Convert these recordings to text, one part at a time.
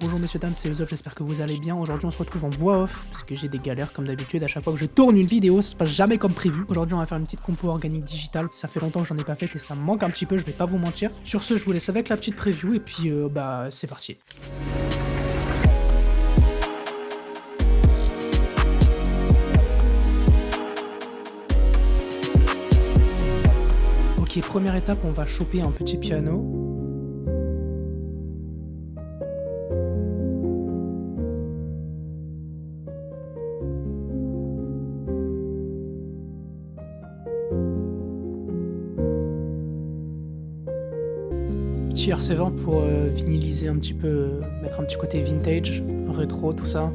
Bonjour messieurs dames, c'est Usof, j'espère que vous allez bien. Aujourd'hui on se retrouve en voix off, parce que j'ai des galères comme d'habitude. À chaque fois que je tourne une vidéo, ça se passe jamais comme prévu. Aujourd'hui on va faire une petite compo organique digitale. Ça fait longtemps que j'en ai pas fait et ça me manque un petit peu, je vais pas vous mentir. Sur ce, je vous laisse avec la petite preview et puis bah c'est parti. Ok, première étape, on va choper un petit piano. Petit RC20 pour vinyliser un petit peu, mettre un petit côté vintage, rétro, tout ça.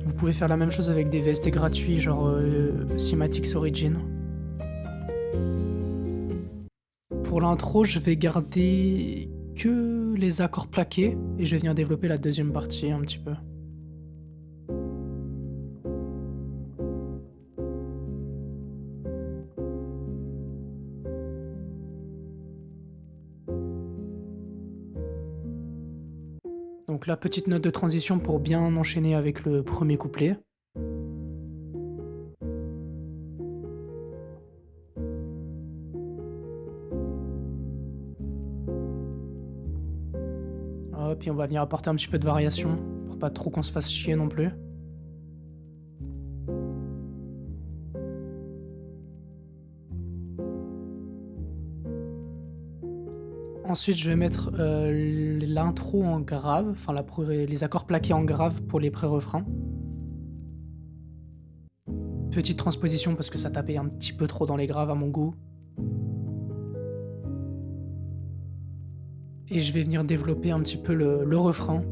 Vous pouvez faire la même chose avec des VST gratuits, genre Cymatics Origin. Pour l'intro, je vais garder que les accords plaqués et je vais venir développer la deuxième partie un petit peu. Donc la petite note de transition pour bien enchaîner avec le premier couplet. Hop, et on va venir apporter un petit peu de variation pour pas trop qu'on se fasse chier non plus. Ensuite, je vais mettre l'intro en grave, enfin les accords plaqués en grave pour les pré-refrains. Petite transposition parce que ça tapait un petit peu trop dans les graves à mon goût. Et je vais venir développer un petit peu le refrain.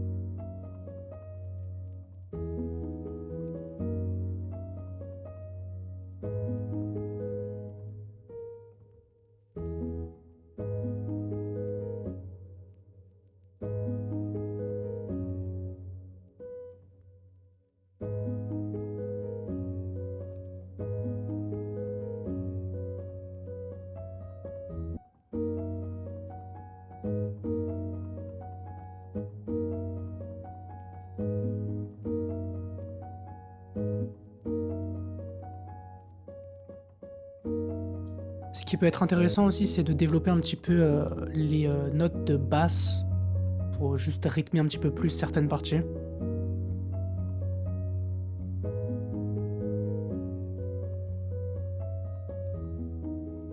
Ce qui peut être intéressant aussi, c'est de développer un petit peu les notes de basse pour juste rythmer un petit peu plus certaines parties.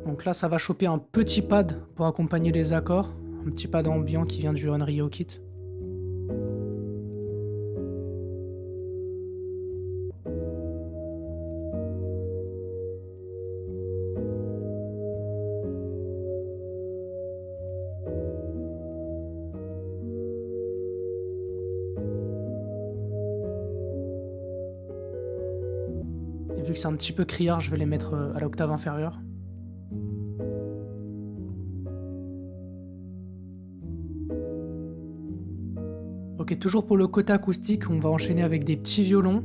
Donc là, ça va choper un petit pad pour accompagner les accords, un petit pad ambiant qui vient du Unreal Kit. Et vu que c'est un petit peu criard, je vais les mettre à l'octave inférieure. Ok, toujours pour le côté acoustique, on va enchaîner avec des petits violons.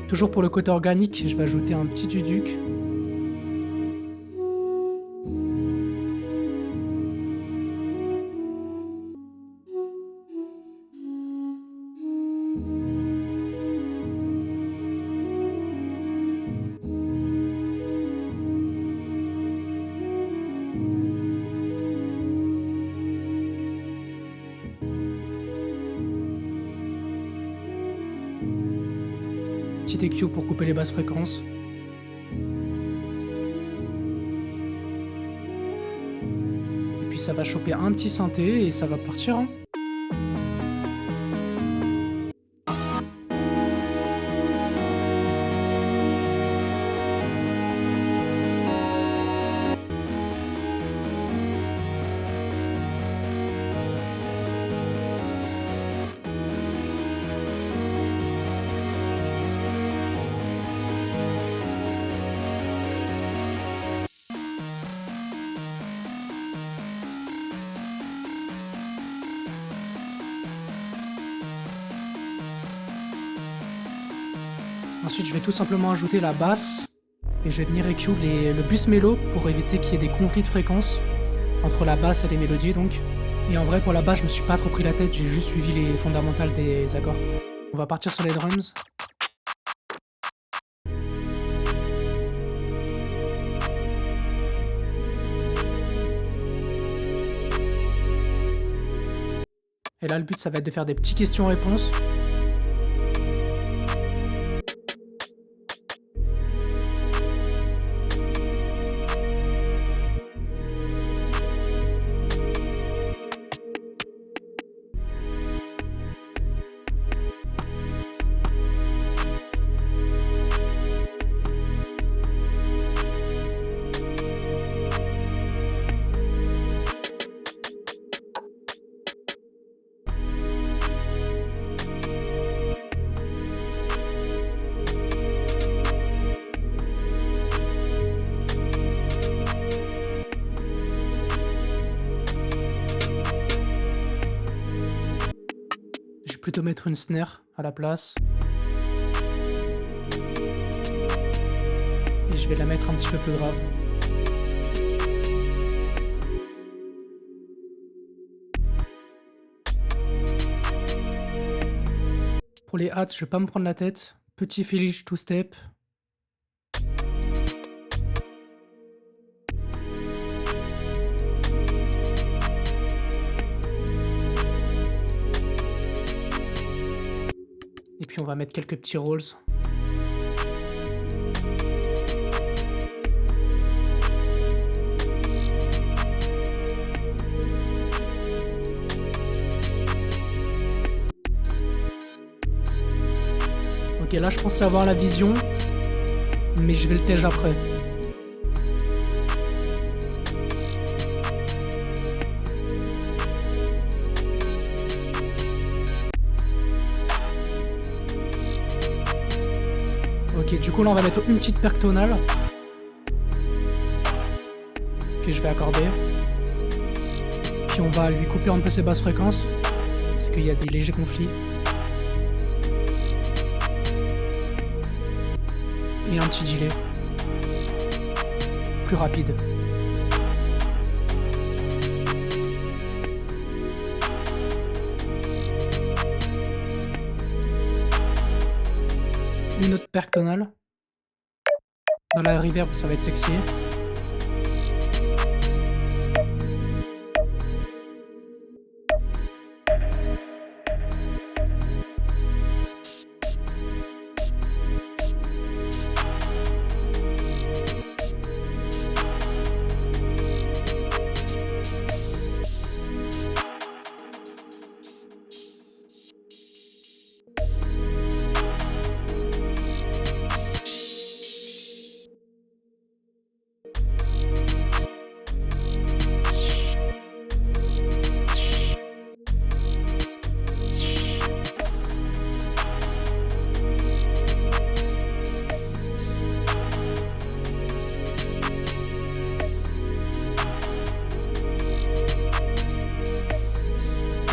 Toujours pour le côté organique, je vais ajouter un petit duduk. Petit EQ pour couper les basses fréquences. Et puis ça va choper un petit synthé et ça va partir, hein. Ensuite, je vais tout simplement ajouter la basse. Et je vais venir EQ le bus mélo pour éviter qu'il y ait des conflits de fréquences entre la basse et les mélodies donc. Et en vrai, pour la basse, je me suis pas trop pris la tête, j'ai juste suivi les fondamentales des accords. On va partir sur les drums. Et là, le but, ça va être de faire des petits questions-réponses. Je vais plutôt mettre une snare à la place. Et je vais la mettre un petit peu plus grave. Pour les hats, je vais pas me prendre la tête. Petit filige two-step. Et puis on va mettre quelques petits rolls. Ok, là je pensais avoir la vision, mais je vais le tège après. Ok, du coup là on va mettre une petite perque tonale que je vais accorder. Puis on va lui couper un peu ses basses fréquences parce qu'il y a des légers conflits. Et un petit delay plus rapide. Une autre perque tonale. Dans la reverb, ça va être sexy.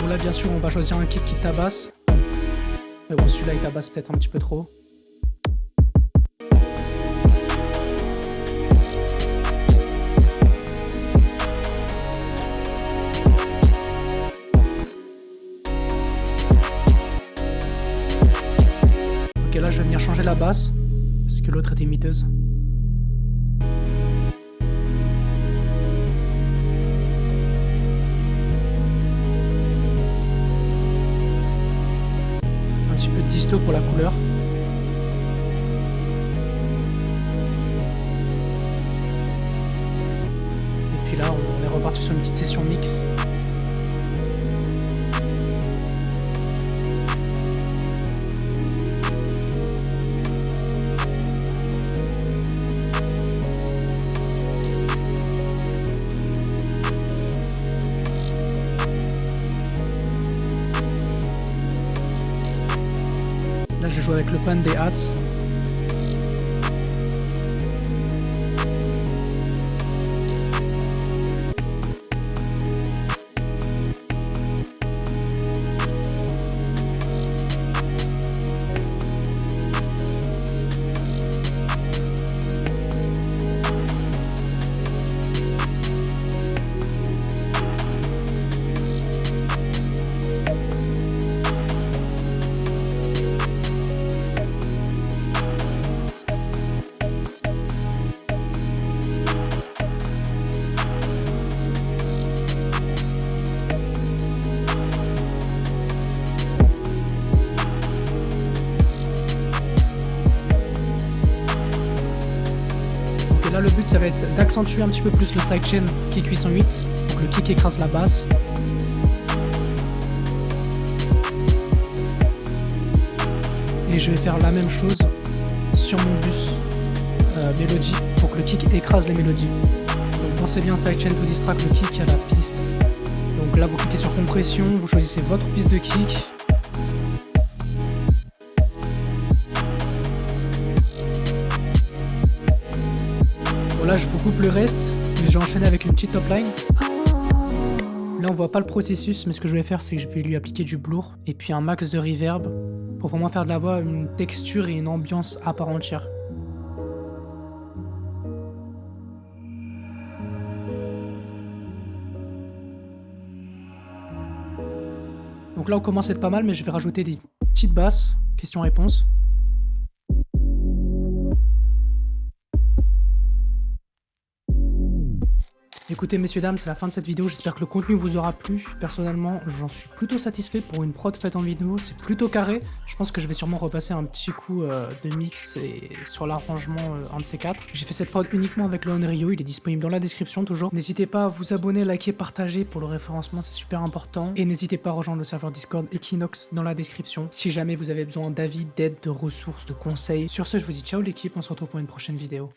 Bon là bien sûr on va choisir un kick qui tabasse. Mais bon celui-là il tabasse peut-être un petit peu trop. Ok là je vais venir changer la basse parce que l'autre était miteuse. Disto pour la couleur. Et puis là on est reparti sur une petite session mix. Là je joue avec le pan des hats. le but ça va être d'accentuer un petit peu plus le sidechain kick 808, donc le kick écrase la basse. Et je vais faire la même chose sur mon bus mélodie pour que le kick écrase les mélodies. Donc pensez bien sidechain to distract, le kick à la piste. Donc là vous cliquez sur compression, vous choisissez votre piste de kick. Bon là je vous coupe le reste, mais j'ai enchaîné avec une petite top line. Là on voit pas le processus, mais ce que je vais faire c'est que je vais lui appliquer du blur et puis un max de reverb pour vraiment faire de la voix une texture et une ambiance à part entière. Donc là on commence à être pas mal, mais je vais rajouter des petites basses, question-réponse. Écoutez messieurs dames, c'est la fin de cette vidéo, j'espère que le contenu vous aura plu. Personnellement, j'en suis plutôt satisfait pour une prod faite en vidéo, c'est plutôt carré. Je pense que je vais sûrement repasser un petit coup de mix et sur l'arrangement un de ces quatre. J'ai fait cette prod uniquement avec le Onryo, il est disponible dans la description toujours. N'hésitez pas à vous abonner, liker, partager pour le référencement, c'est super important. Et n'hésitez pas à rejoindre le serveur Discord Equinox dans la description si jamais vous avez besoin d'avis, d'aide, de ressources, de conseils. Sur ce, je vous dis ciao l'équipe, on se retrouve pour une prochaine vidéo.